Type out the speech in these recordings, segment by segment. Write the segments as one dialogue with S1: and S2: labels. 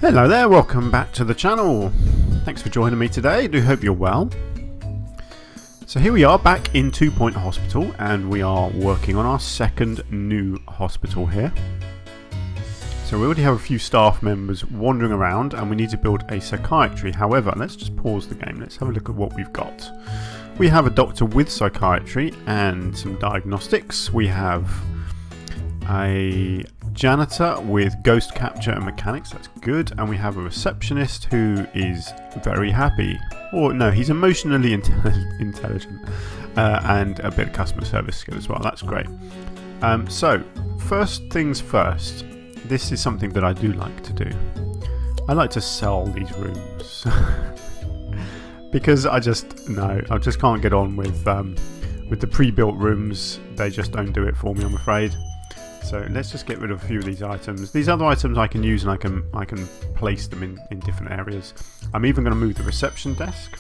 S1: Hello there, welcome back to the channel. Thanks for joining me today, I do hope you're well. So here we are back in 2 Point Hospital and we are working on our second new hospital here. So we already have a few staff members wandering around and we need to build a psychiatry. However, let's just pause the game, let's have a look at what we've got. We have a doctor with psychiatry and some diagnostics. We have a janitor with ghost capture and mechanics, that's good, and we have a receptionist who is very happy, or no, he's emotionally intelligent, and a bit of customer service skill as well, that's great. So first things first, this is something that I do like to do. I like to sell these rooms because I just can't get on with the pre-built rooms. They just don't do it for me, I'm afraid. So let's just get rid of a few of these items. These other items I can use and I can place them in different areas. I'm even going to move the reception desk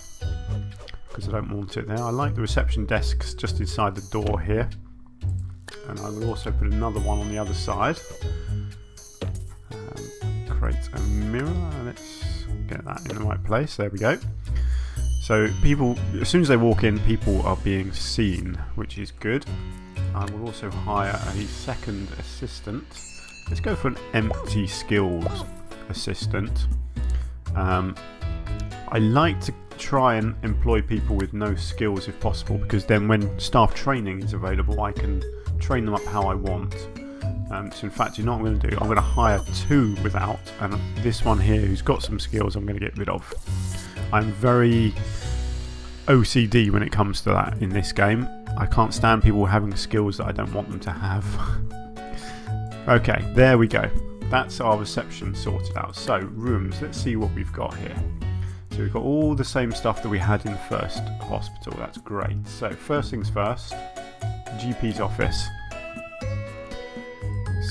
S1: because I don't want it there. I like the reception desks just inside the door here. And I will also put another one on the other side. Create a mirror. Let's get that in the right place. There we go. So people, as soon as they walk in, people are being seen, which is good. I will also hire a second assistant. Let's go for an empty skills assistant. I like to try and employ people with no skills if possible, because then when staff training is available I can train them up how I want. So in fact, you know what I'm going to do? I'm going to hire two without, and this one here who's got some skills I'm going to get rid of. I'm very OCD when it comes to that in this game. I can't stand people having skills that I don't want them to have. Okay, there we go. That's our reception sorted out. So, rooms, let's see what we've got here. So we've got all the same stuff that we had in the first hospital. That's great. So, first things first, GP's office.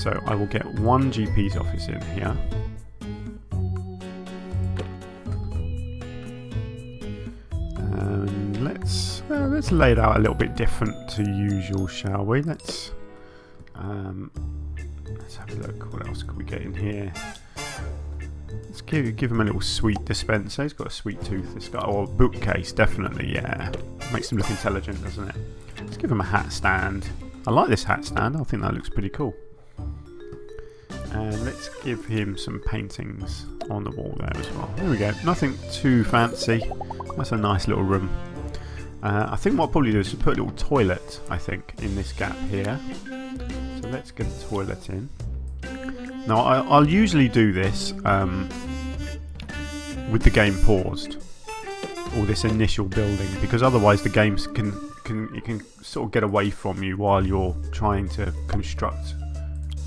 S1: So, I will get one GP's office in here. And let's lay it out a little bit different to usual, shall we? Let's have a look. What else could we get in here? Let's give him a little sweet dispenser. He's got a sweet tooth, this guy. Or a bookcase, definitely, yeah. Makes him look intelligent, doesn't it? Let's give him a hat stand. I like this hat stand. I think that looks pretty cool. And let's give him some paintings on the wall there as well. There we go. Nothing too fancy. That's a nice little room. I think what I'll probably do is put a little toilet, I think, in this gap here. So let's get a toilet in. Now, I'll usually do this with the game paused, or this initial building, because otherwise the games can sort of get away from you while you're trying to construct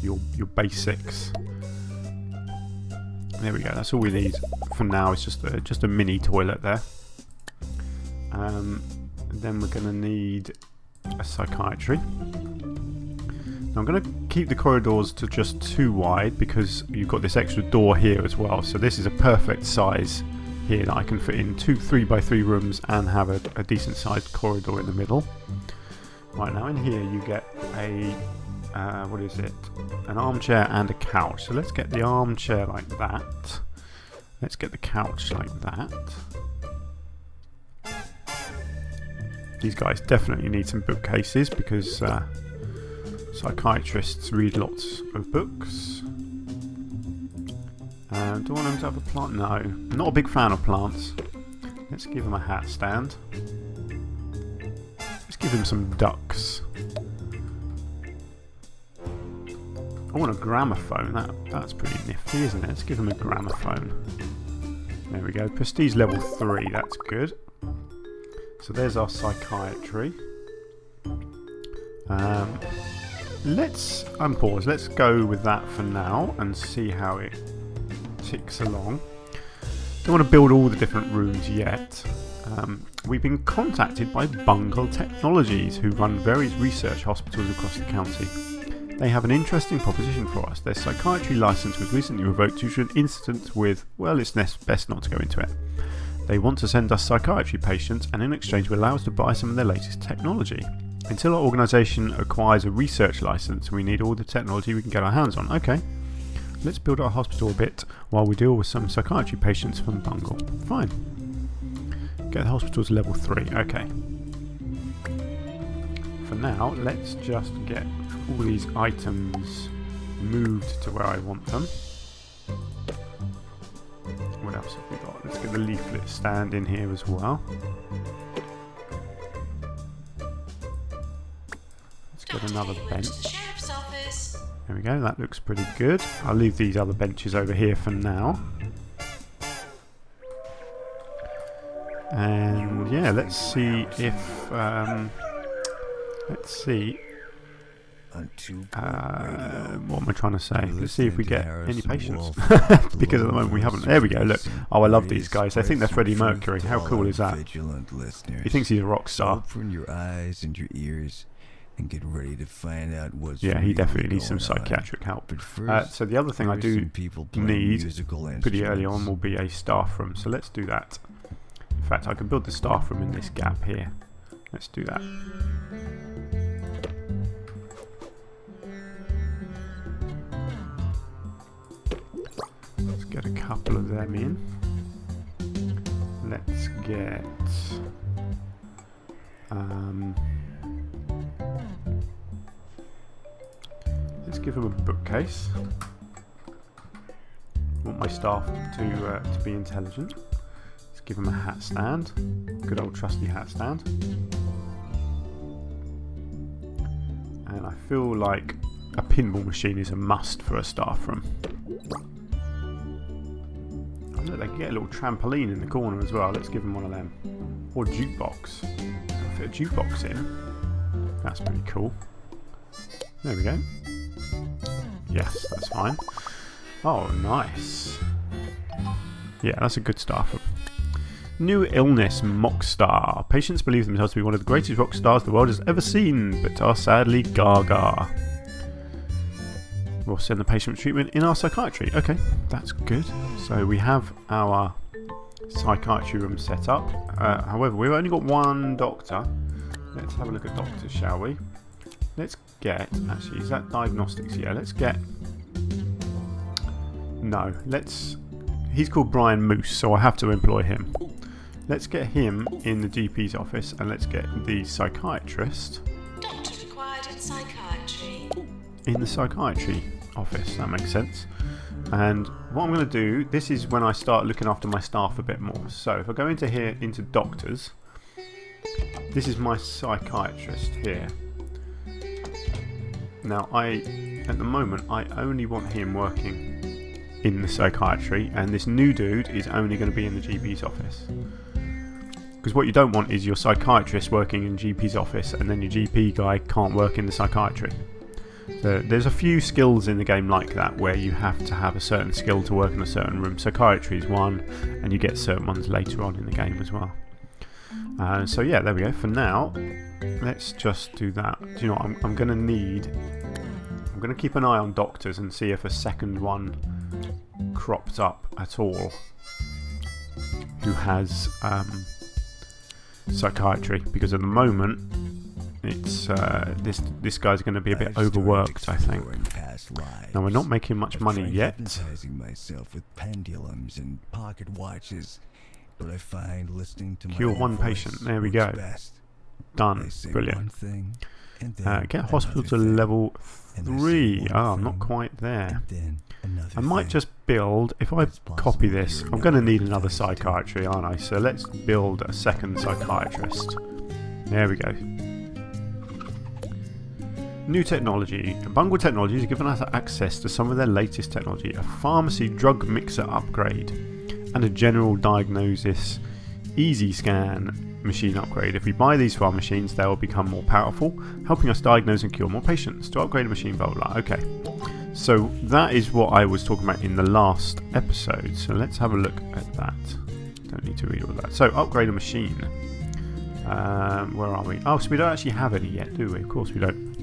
S1: your basics. There we go. That's all we need for now. It's just a mini toilet there. Then we're going to need a psychiatry. Now I'm going to keep the corridors to just 2 wide because you've got this extra door here as well. So this is a perfect size here that I can fit in 2 3x3 rooms and have a decent sized corridor in the middle. Right, now in here you get a what is it? An armchair and a couch. So let's get the armchair like that. Let's get the couch like that. These guys definitely need some bookcases because psychiatrists read lots of books. Do I want them to have a plant? No, I'm not a big fan of plants. Let's give them a hat stand. Let's give them some ducks. I want a gramophone. That's pretty nifty, isn't it? Let's give them a gramophone. There we go. Prestige level 3. That's good. So there's our psychiatry. Let's unpause. Let's go with that for now and see how it ticks along. Don't want to build all the different rooms yet. We've been contacted by Bungle Technologies, who run various research hospitals across the county. They have an interesting proposition for us. Their psychiatry license was recently revoked due to an incident with, well, it's best not to go into it. They want to send us psychiatry patients and in exchange will allow us to buy some of their latest technology. Until our organisation acquires a research license, we need all the technology we can get our hands on. Okay. Let's build our hospital a bit while we deal with some psychiatry patients from Bungle. Fine. Get the hospital to level 3. Okay. For now, let's just get all these items moved to where I want them. What else have we got? Let's get the leaflet stand in here as well. Let's get another bench. There we go, that looks pretty good. I'll leave these other benches over here for now. And yeah, let's see if what am I trying to say? Let's see if we get any patients. Because at the moment we haven't. There we go, look. Oh, I love these guys. I think they're Freddie Mercury. How cool is that? He thinks he's a rock star.
S2: Open your eyes and your ears and get ready to find out what's
S1: yeah, he definitely needs some psychiatric help.
S2: But first,
S1: so the other thing I do need pretty early on will be a staff room. So let's do that. In fact, I can build the staff room in this gap here. Let's do that. Let's get a couple of them in. Let's get let's give him a bookcase. I want my staff to be intelligent. Let's give him a hat stand. Good old trusty hat stand. And I feel like a pinball machine is a must for a staff room. Oh, look, they can get a little trampoline in the corner as well. Let's give them one of them. Or jukebox. I'll fit a jukebox in. That's pretty cool. There we go. Yes, that's fine. Oh, nice. Yeah, that's a good staff room. New illness, mock star. Patients believe themselves to be one of the greatest rock stars the world has ever seen, but are sadly gaga. We'll send the patient treatment in our psychiatry. Okay, that's good. So we have our psychiatry room set up. However, we've only got one doctor. Let's have a look at doctors, shall we? Let's get... Actually, is that diagnostics? Yeah, let's get... No, let's... He's called Brian Moose, so I have to employ him. Let's get him in the GP's office, and let's get the psychiatrist...
S3: Doctor required in psychiatry.
S1: In the psychiatry office, that makes sense. And what I'm going to do, this is when I start looking after my staff a bit more. So if I go into here, into doctors, this is my psychiatrist here. Now at the moment, I only want him working in the psychiatry, and this new dude is only going to be in the GP's office. Because what you don't want is your psychiatrist working in GP's office and then your GP guy can't work in the psychiatry. So there's a few skills in the game like that where you have to have a certain skill to work in a certain room. Psychiatry is one, and you get certain ones later on in the game as well. So yeah, there we go. For now, let's just do that. Do you know what I'm going to need? I'm going to keep an eye on doctors and see if a second one cropped up at all who has psychiatry, because at the moment it's this guy's going to be a bit overworked, I think. Now we're not making much money yet.
S2: Myself with pendulums and pocket watches, but I find listening to
S1: Cure one patient. There we go. Done. Brilliant. Get hospital to level 3. Oh, I'm not quite there. I might just build, if I copy this, I'm going to need another psychiatry, aren't I? So let's build a second psychiatrist. There we go. New technology. Bungle Technologies has given us access to some of their latest technology, a pharmacy drug mixer upgrade, and a general diagnosis easy scan machine upgrade. If we buy these for our machines, they will become more powerful, helping us diagnose and cure more patients. To upgrade a machine, blah, blah, blah. Okay. So that is what I was talking about in the last episode. So let's have a look at that. Don't need to read all that. So upgrade a machine. Where are we? Oh, so we don't actually have any yet, do we? Of course we don't.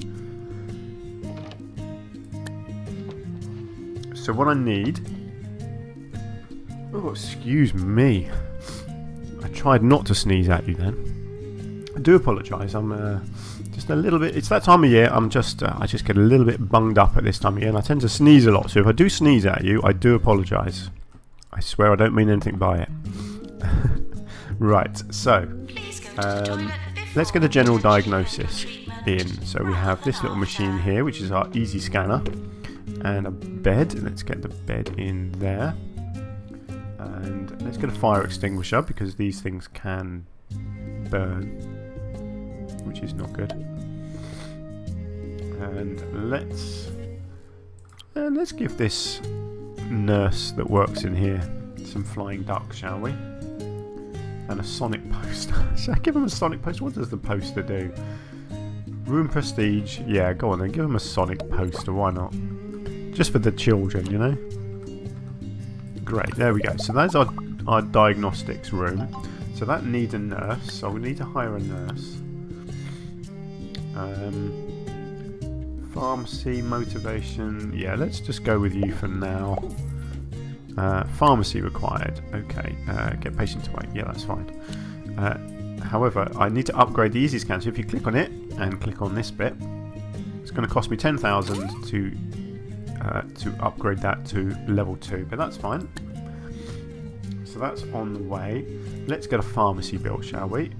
S1: So what I need... Oh, excuse me. I tried not to sneeze at you then. I do apologise. I'm just a little bit. It's that time of year. I just get a little bit bunged up at this time of year, and I tend to sneeze a lot. So if I do sneeze at you, I do apologise. I swear I don't mean anything by it. Right. So let's get a general diagnosis in. So we have this little machine here, which is our easy scanner, and a bed. Let's get the bed in there, and let's get a fire extinguisher because these things can burn, which is not good. And let's give this nurse that works in here some flying ducks, shall we? And a sonic poster. Shall I give him a sonic poster? What does the poster do? Room prestige. Yeah, go on then. Give him a sonic poster. Why not? Just for the children, you know. Great. There we go. So that's our diagnostics room. So that needs a nurse. So we need to hire a nurse. Pharmacy, motivation. Yeah, let's just go with you for now. Pharmacy required. Okay. Get patient to wait. Yeah, that's fine. However, I need to upgrade the easy scan. So if you click on it and click on this bit, it's going to cost me 10,000 to upgrade that to level 2. But that's fine. So that's on the way. Let's get a pharmacy built, shall we?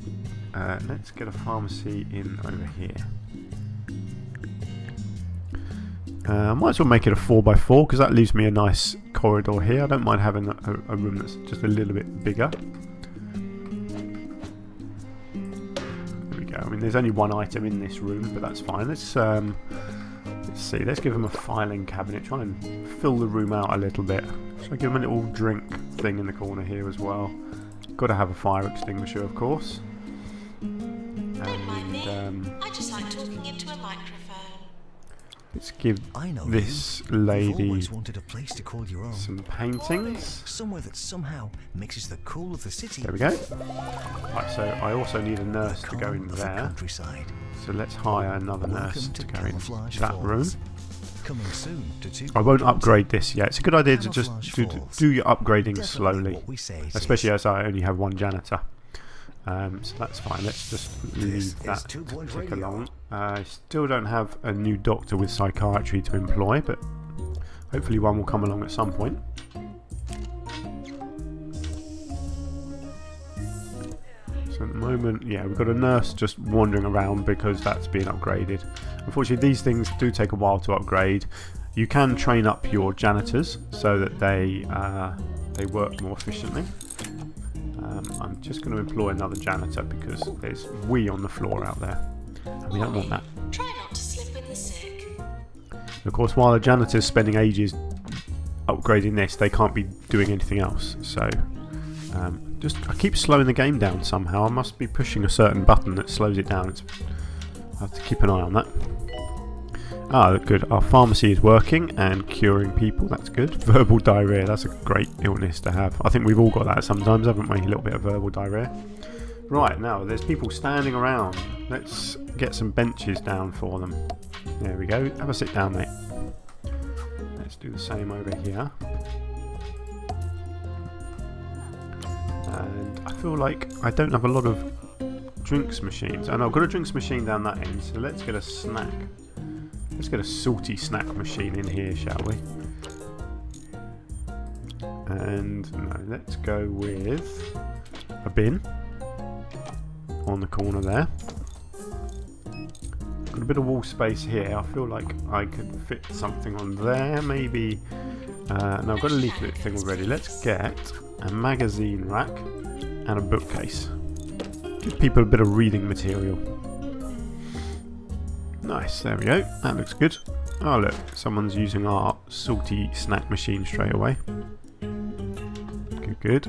S1: Let's get a pharmacy in over here. Might as well make it a 4x4 because that leaves me a nice corridor here. I don't mind having a room that's just a little bit bigger. There we go. I mean, there's only one item in this room, but that's fine. Let's see. Let's give him a filing cabinet. Try and fill the room out a little bit. Should I give him a little drink thing in the corner here as well? Got to have a fire extinguisher, of course.
S3: Don't mind me. I just like talking into a microphone.
S1: Let's give this lady some paintings.
S2: Somewhere that somehow mixes the cool of the city.
S1: There we go. Right, so I also need a nurse to go in there. So let's hire another nurse to go in that room. I won't upgrade this yet. It's a good idea to just do your upgrading slowly, especially as I only have one janitor. So that's fine. Let's just leave that to tick along. I still don't have a new doctor with psychiatry to employ, but hopefully one will come along at some point. So at the moment, yeah, we've got a nurse just wandering around because that's being upgraded. Unfortunately, these things do take a while to upgrade. You can train up your janitors so that they work more efficiently. I'm just going to employ another janitor because there's wee on the floor out there. And we don't want that.
S3: Try not to slip in the sick.
S1: Of course, while the janitor's spending ages upgrading this, they can't be doing anything else. So, I keep slowing the game down somehow. I must be pushing a certain button that slows it down. I have to keep an eye on that. Ah, good. Our pharmacy is working and curing people. That's good. Verbal diarrhea. That's a great illness to have. I think we've all got that sometimes, haven't we? A little bit of verbal diarrhea. Right, now there's people standing around. Let's get some benches down for them. There we go. Have a sit down, mate. Let's do the same over here. And I feel like I don't have a lot of drinks machines. I know I've got a drinks machine down that end, so let's get a snack. Let's get a salty snack machine in here, shall we? And no, let's go with a bin on the corner there. Got a bit of wall space here. I feel like I could fit something on there, maybe. No, I've got a leaflet thing already. Let's get a magazine rack and a bookcase. Give people a bit of reading material. Nice, there we go. That looks good. Oh look, someone's using our salty snack machine straight away. Good, good.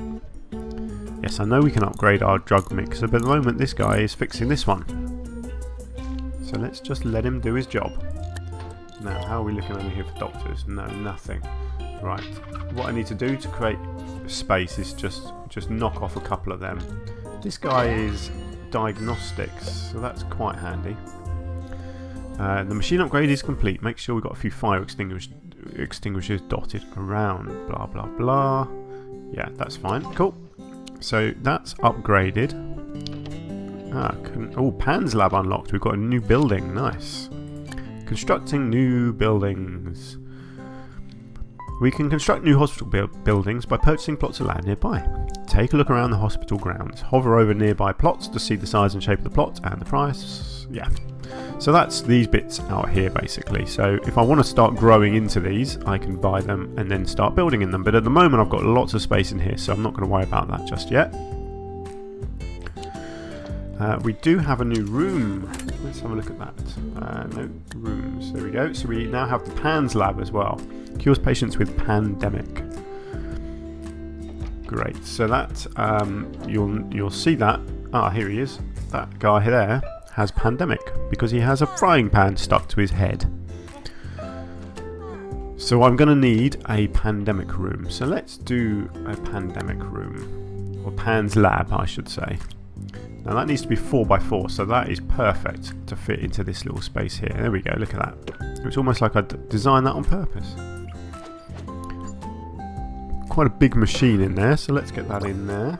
S1: Yes, I know we can upgrade our drug mixer, but at the moment this guy is fixing this one. So let's just let him do his job. Now, how are we looking over here for doctors? No, nothing. Right, what I need to do to create space is just knock off a couple of them. This guy is diagnostics, so that's quite handy. The machine upgrade is complete. Make sure we've got a few fire extinguishers dotted around. Blah, blah, blah. Yeah, that's fine. Cool. So that's upgraded. Oh, Pan's lab unlocked. We've got a new building. Nice. Constructing new buildings. We can construct new hospital buildings by purchasing plots of land nearby. Take a look around the hospital grounds. Hover over nearby plots to see the size and shape of the plot and the price. Yeah. So that's these bits out here basically. So if I want to start growing into these, I can buy them and then start building in them. But at the moment I've got lots of space in here, so I'm not going to worry about that just yet. We do have a new room. Let's have a look at that. No rooms. There we go. So we now have the PANS lab as well. Cures patients with pandemic. Great. So that you'll see that. Ah, here he is. That guy there has pandemic because he has a frying pan stuck to his head. So I'm going to need a pandemic room. So let's do a pandemic room, or PANS lab, I should say. Now that needs to be 4x4, so that is perfect to fit into this little space here. There we go, look at that. It's almost like I designed that on purpose. Quite a big machine in there, so let's get that in there.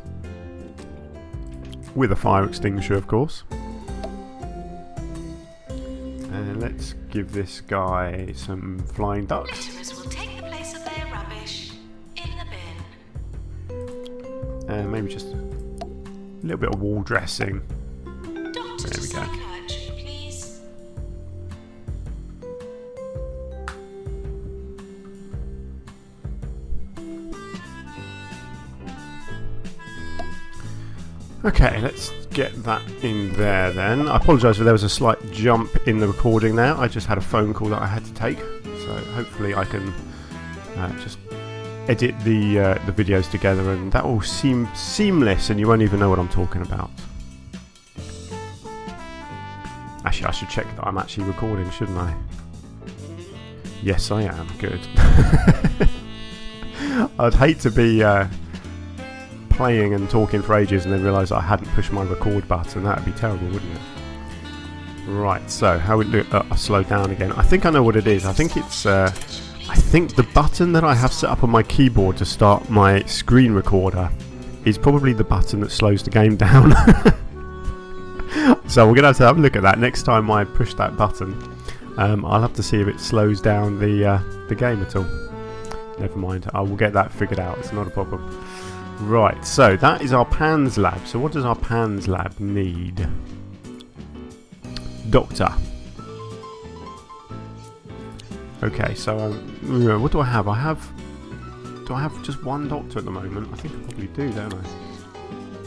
S1: With a fire extinguisher, of course. And let's give this guy some flying ducks.
S3: Litterers will take the place of their rubbish in the bin.
S1: And maybe just a little bit of wall dressing.
S3: Doctor to psychiatry, please.
S1: Okay, let's get that in there then. I apologise if there was a slight jump in the recording there. I just had a phone call that I had to take, so hopefully I can just edit the videos together and that will seem seamless and you won't even know what I'm talking about. Actually, I should check that I'm actually recording, shouldn't I? Yes, I am. Good. I'd hate to be playing and talking for ages and then realise I hadn't pushed my record button. That would be terrible, wouldn't it? Right, so how would it look? I'll slow down again. I think I know what it is. I think it's I think the button that I have set up on my keyboard to start my screen recorder is probably the button that slows the game down. So we're going to have a look at that next time I push that button. I'll have to see if it slows down the game at all. Never mind, I will get that figured out. It's not a problem. Right, so that is our PANS lab. So what does our PANS lab need? Doctor. Okay, so what do I have? Do I have just one doctor at the moment? I think I probably do, don't I?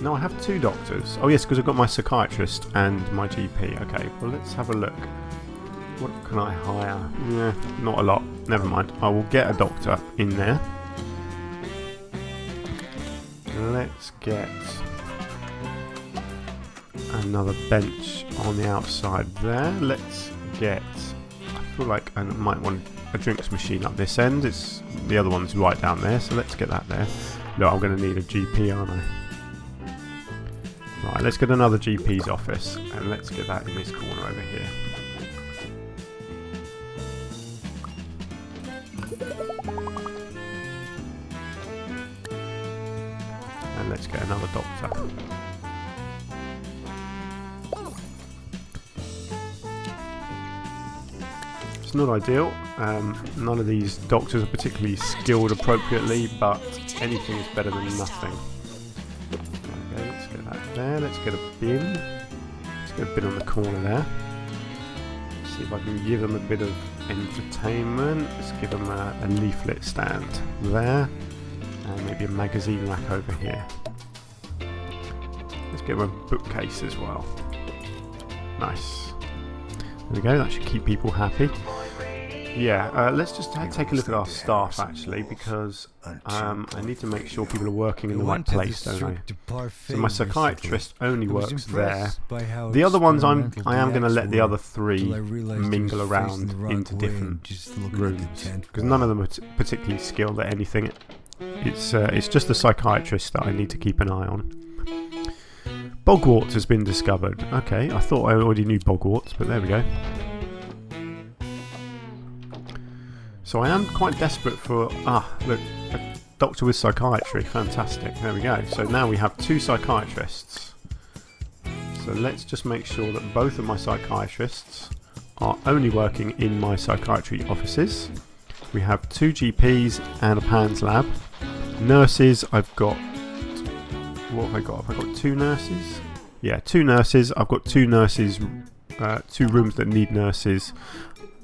S1: No, I have two doctors. Oh yes, because I've got my psychiatrist and my GP. Okay, well let's have a look. What can I hire? Yeah, not a lot. Never mind. I will get a doctor in there. Let's get another bench on the outside there. Let's get... I feel like I might want a drinks machine up this end. It's the other one's right down there, so let's get that there. Look, I'm going to need a GP, aren't I? Right, let's get another GP's office, and let's get that in this corner over here. And let's get another doctor. It's not ideal. None of these doctors are particularly skilled appropriately, but anything is better than nothing. Okay, let's get that there. Let's get a bin. Let's get a bin on the corner there. See if I can give them a bit of entertainment. Let's give them a leaflet stand there. And maybe a magazine rack over here. Let's get them a bookcase as well. Nice. There we go, that should keep people happy. Yeah, let's just take a look at our staff actually, because I need to make sure people are working in the right place, don't I? So my psychiatrist only works there. The other ones I am going to let the other three mingle around into different rooms, because none of them are particularly skilled at anything. It's just the psychiatrist that I need to keep an eye on. Bogwort has been discovered. Okay, I thought I already knew bogworts, but there we go. So I am quite desperate for... look, a doctor with psychiatry. Fantastic. There we go. So now we have two psychiatrists. So So let's just make sure that both of my psychiatrists are only working in my psychiatry offices. We have 2 GPs and a PANS lab. Nurses, I've got... What have I got? Have I got 2 nurses? Yeah, 2 nurses. I've got 2 nurses, 2 rooms that need nurses.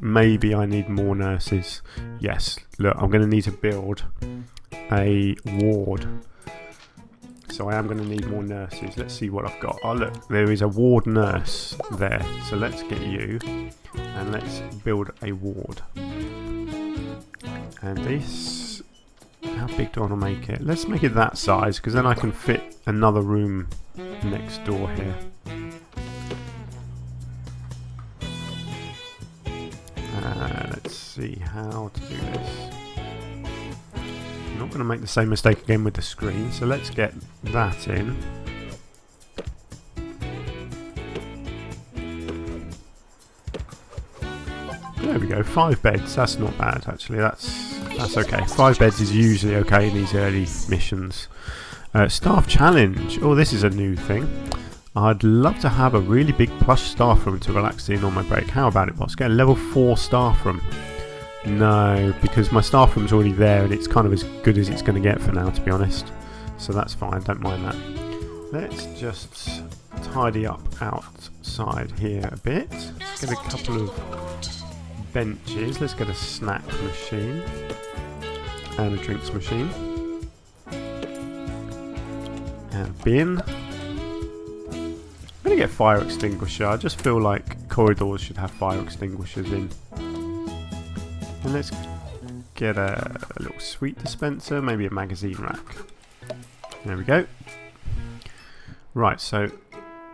S1: Maybe I need more nurses. Yes, look, I'm going to need to build a ward. So I am going to need more nurses. Let's see what I've got. Oh look, there is a ward nurse there. So let's get you and let's build a ward. And this, how big do I want to make it? Let's make it that size because then I can fit another room next door here. Let's see how to do this. I'm not going to make the same mistake again with the screen, so let's get that in. There we go, 5 beds. That's not bad actually. That's okay. 5 beds is usually okay in these early missions. Staff challenge. Oh, this is a new thing. I'd love to have a really big plush staff room to relax in on my break. How about it, boss? Get a level 4 staff room. No, because my staff room's already there and it's kind of as good as it's going to get for now, to be honest. So that's fine, don't mind that. Let's just tidy up outside here a bit. Let's get a couple of benches. Let's get a snack machine and a drinks machine. And a bin. I'm going to get fire extinguisher. I just feel like corridors should have fire extinguishers in. And let's get a little sweet dispenser, maybe a magazine rack. There we go. Right, so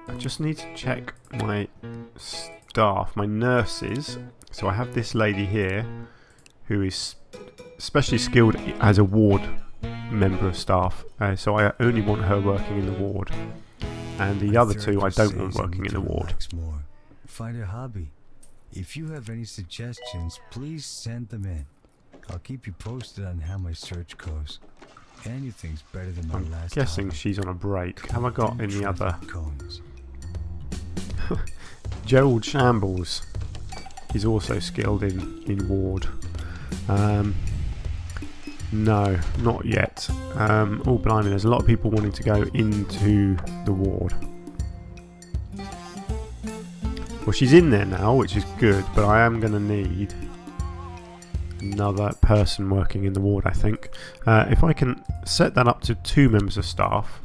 S1: I just need to check my staff, my nurses. So I have this lady here who is especially skilled as a ward member of staff. So I only want her working in the ward. And the other 2 I don't want working in the ward.
S2: Find a hobby. If you have any suggestions, please send them in. I'll keep you posted on how my search goes. Anything's better than my last.
S1: I'm guessing she's on a break. Have I got any other? Gerald Shambles is also skilled in ward. No, not yet. Oh blimey, there's a lot of people wanting to go into the ward. Well, she's in there now, which is good, but I am going to need another person working in the ward, I think. If I can set that up to 2 members of staff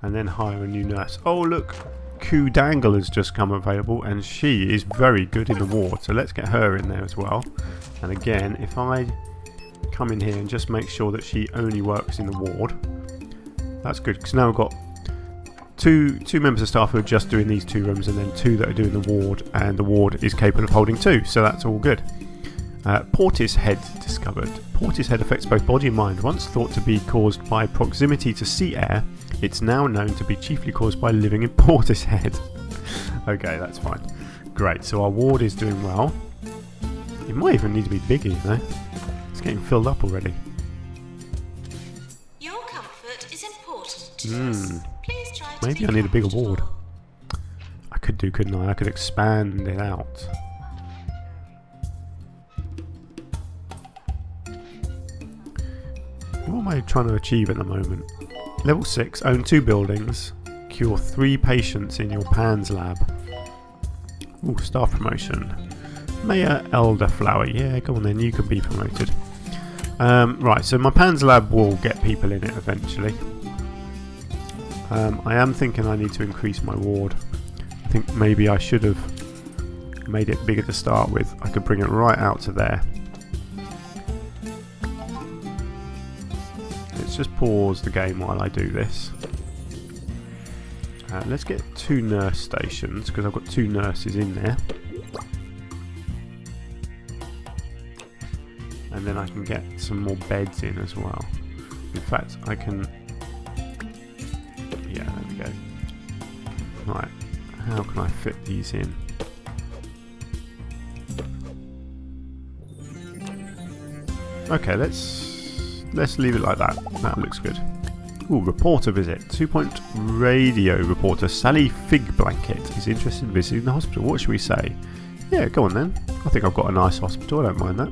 S1: and then hire a new nurse. Oh look, Koo Dangle has just come available and she is very good in the ward, so let's get her in there as well. And again, if I come in here and just make sure that she only works in the ward, that's good, because now we've got two members of staff who are just doing these 2 rooms and then 2 that are doing the ward, and the ward is capable of holding 2, so that's all good. Portishead discovered. Portishead affects both body and mind. Once thought to be caused by proximity to sea air, it's now known to be chiefly caused by living in Portishead. Okay, that's fine. Great, so our ward is doing well. It might even need to be bigger, you know. It's getting filled up already.
S3: Your comfort is important to us. Please try to
S1: Maybe
S3: be
S1: I need a bigger ward.
S3: comfortable.
S1: I could do, couldn't I? I could expand it out. What am I trying to achieve at the moment? Level 6, own 2 buildings, cure 3 patients in your PANS lab. Ooh, staff promotion. Mayor Elderflower. Yeah, go on then, you can be promoted. Right, so my PANS lab will get people in it eventually. I am thinking I need to increase my ward. I think maybe I should have made it bigger to start with. I could bring it right out to there. Let's just pause the game while I do this. Let's get 2 nurse stations, because I've got 2 nurses in there. And then I can get some more beds in as well. In fact, I can... Yeah, there we go. Right, how can I fit these in? Okay, let's leave it like that. That looks good. Ooh, reporter visit. 2-point radio reporter Sally Figblanket is interested in visiting the hospital. What should we say? Yeah, go on then. I think I've got a nice hospital. I don't mind that.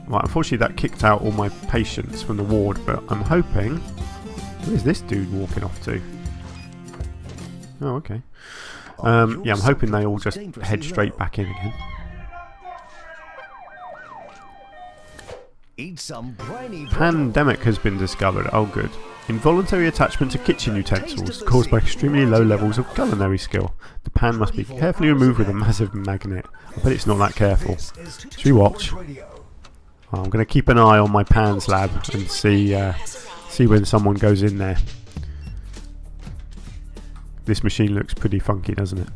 S1: Right, unfortunately that kicked out all my patients from the ward, but I'm hoping... Where's this dude walking off to? Oh, okay. Yeah, I'm hoping they all just head straight back in again.
S2: Eat some briny
S1: Pandemic has been discovered. Oh, good. Involuntary attachment to kitchen utensils caused by extremely low levels of culinary skill. The pan must be carefully removed with a massive magnet. I bet it's not that careful. Should we watch? Oh, I'm going to keep an eye on my pans lab and see when someone goes in there. This machine looks pretty funky, doesn't it?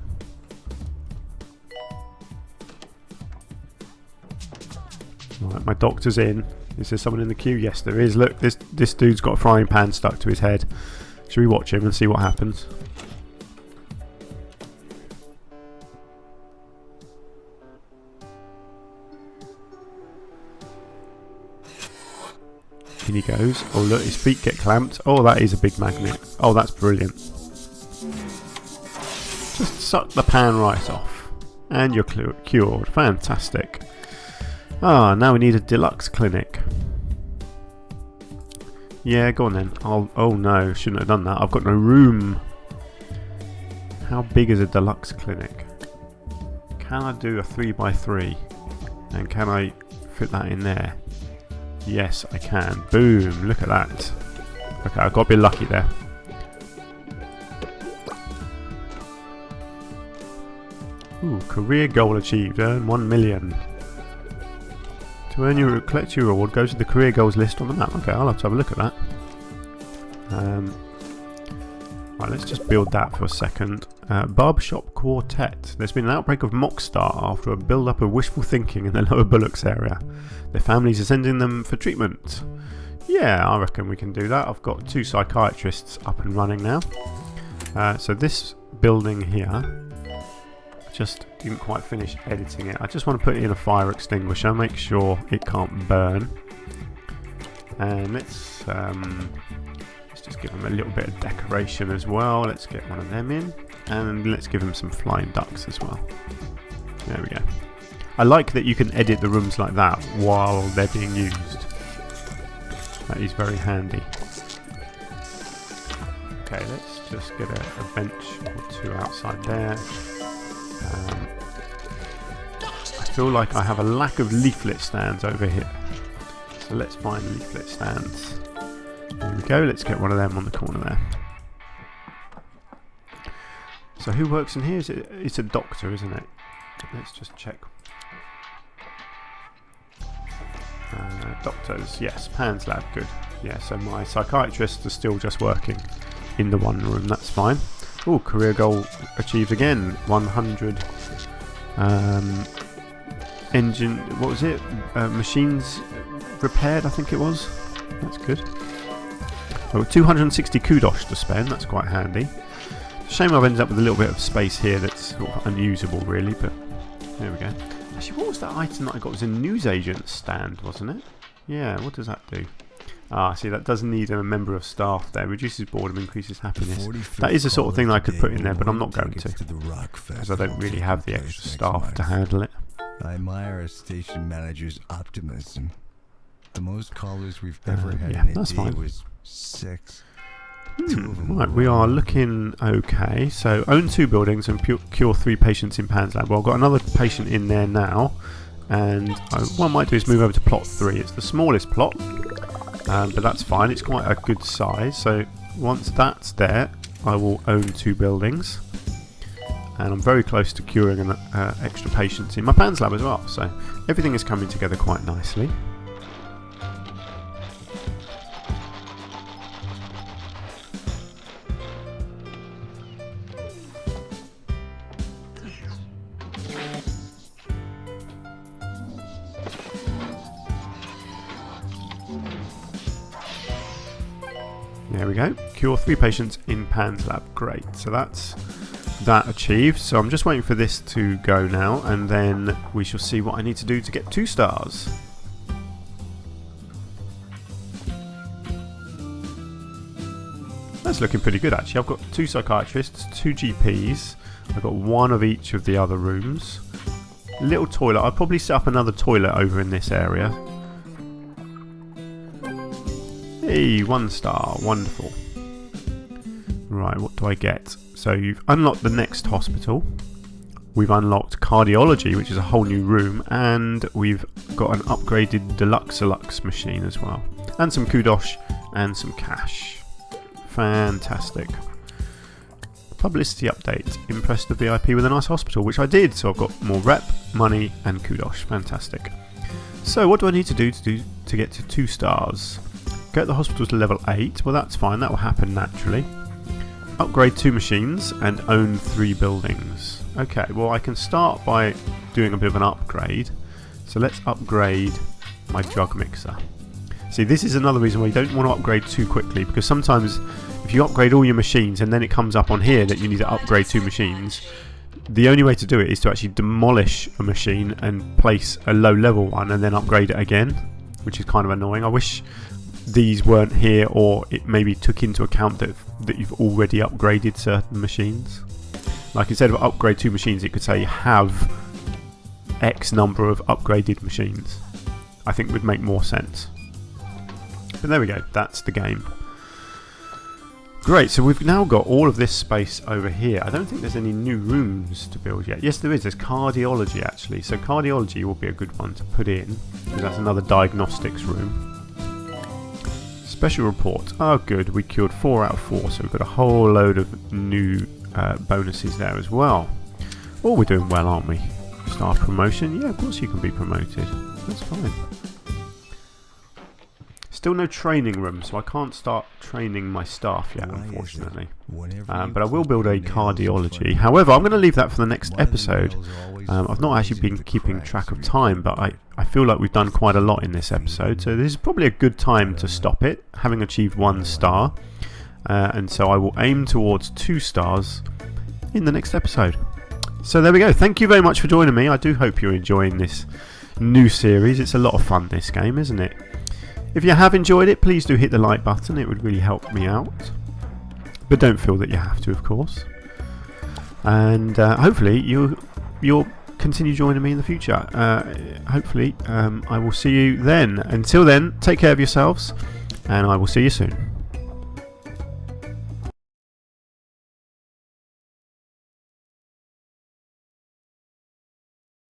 S1: Right, my doctor's in. Is there someone in the queue? Yes, there is. Look, this dude's got a frying pan stuck to his head. Should we watch him and see what happens? In he goes. Oh, look, his feet get clamped. Oh, that is a big magnet. Oh, that's brilliant. Just suck the pan right off. And you're cured. Fantastic. Ah, now we need a deluxe clinic. Yeah, go on then. Oh no, shouldn't have done that. I've got no room. How big is a deluxe clinic? Can I do a 3x3? And can I fit that in there? Yes, I can. Boom, look at that. Okay, I've got to be lucky there. Ooh, career goal achieved. Earn 1 million. To earn your collect your reward, go to the career goals list on the map. Okay, I'll have to have a look at that. Right, let's just build that for a second. Barbershop Quartet. There's been an outbreak of mock start after a build-up of wishful thinking in the Lower Bullocks area. Their families are sending them for treatment. Yeah, I reckon we can do that. I've got 2 psychiatrists up and running now. So this building here, just didn't quite finish editing it. I just want to put in a fire extinguisher, make sure it can't burn. And let's just give them a little bit of decoration as well. Let's get one of them in, and let's give them some flying ducks as well. There we go. I like that you can edit the rooms like that while they're being used. That is very handy. Okay, let's just get a bench or 2 outside there. I feel like I have a lack of leaflet stands over here. So let's find leaflet stands. There we go, let's get one of them on the corner there. So who works in here? It's a doctor, isn't it? Let's just check. Doctors, yes, Pan's lab, good. Yeah, so my psychiatrists are still just working in the one room, that's fine. Oh, career goal achieved again. 100 engine, what was it? Machines repaired, I think it was. That's good. Oh, 260 kudos to spend, that's quite handy. Shame I've ended up with a little bit of space here that's sort of unusable really, but there we go. Actually, what was that item that I got? It was a newsagent stand, wasn't it? Yeah, what does that do? Ah, see, that does need a member of staff there. Reduces boredom, increases happiness. That is the sort of thing that I could put in there, but I'm not going to. Because I don't really have the extra staff to handle it.
S2: I admire a station manager's optimism. The most callers we've ever had
S1: yeah,
S2: in a
S1: that's
S2: day
S1: fine.
S2: was 6.
S1: Right, we are looking okay. So, own 2 buildings and cure 3 patients in Pan's lab. Well, I've got another patient in there now. And what I might do is move over to plot 3. It's the smallest plot. But that's fine, it's quite a good size. So once that's there, I will own 2 buildings. And I'm very close to curing an extra patients in my Pan's lab as well. So everything is coming together quite nicely. There we go. Cure 3 patients in Pan's lab. Great. So that's that achieved. So I'm just waiting for this to go now, and then we shall see what I need to do to get 2 stars. That's looking pretty good actually. I've got 2 psychiatrists, 2 GPs. I've got 1 of each of the other rooms. Little toilet. I'll probably set up another toilet over in this area. Hey, 1 star. Wonderful. Right, what do I get? So you've unlocked the next hospital. We've unlocked cardiology, which is a whole new room, and we've got an upgraded deluxe machine as well, and some kudos and some cash. Fantastic. Publicity update. Impressed the VIP with a nice hospital, which I did, so I've got more rep, money, and kudos. Fantastic. So what do I need to do to get to 2 stars? Get the hospital to level 8. Well, that's fine. That will happen naturally. Upgrade 2 machines and own 3 buildings. Okay, well I can start by doing a bit of an upgrade. So let's upgrade my drug mixer. See, this is another reason why you don't want to upgrade too quickly, because sometimes if you upgrade all your machines and then it comes up on here that you need to upgrade 2 machines, the only way to do it is to actually demolish a machine and place a low level one and then upgrade it again, which is kind of annoying. I wish these weren't here, or it maybe took into account that you've already upgraded certain machines. Like instead of upgrade 2 machines, it could say have X number of upgraded machines. I think would make more sense. But there we go, that's the game. Great, so we've now got all of this space over here. I don't think there's any new rooms to build yet. Yes, there is. There's cardiology actually. So cardiology will be a good one to put in, because that's another diagnostics room. Special report. Oh good, we cured 4 out of 4, so we've got a whole load of new bonuses there as well. Oh, we're doing well, aren't we? Staff promotion. Yeah, of course you can be promoted. That's fine. Still no training room, so I can't start training my staff yet, unfortunately. But I will build a cardiology. However, I'm going to leave that for the next episode. I've not actually been keeping track of time, but I feel like we've done quite a lot in this episode, so this is probably a good time to stop it, having achieved 1 star. And so I will aim towards 2 stars in the next episode. So there we go. Thank you very much for joining me. I do hope you're enjoying this new series. It's a lot of fun, this game, isn't it? If you have enjoyed it, please do hit the like button. It would really help me out. But don't feel that you have to, of course. And hopefully you'll continue joining me in the future. Hopefully I will see you then. Until then, take care of yourselves, and I will see you soon.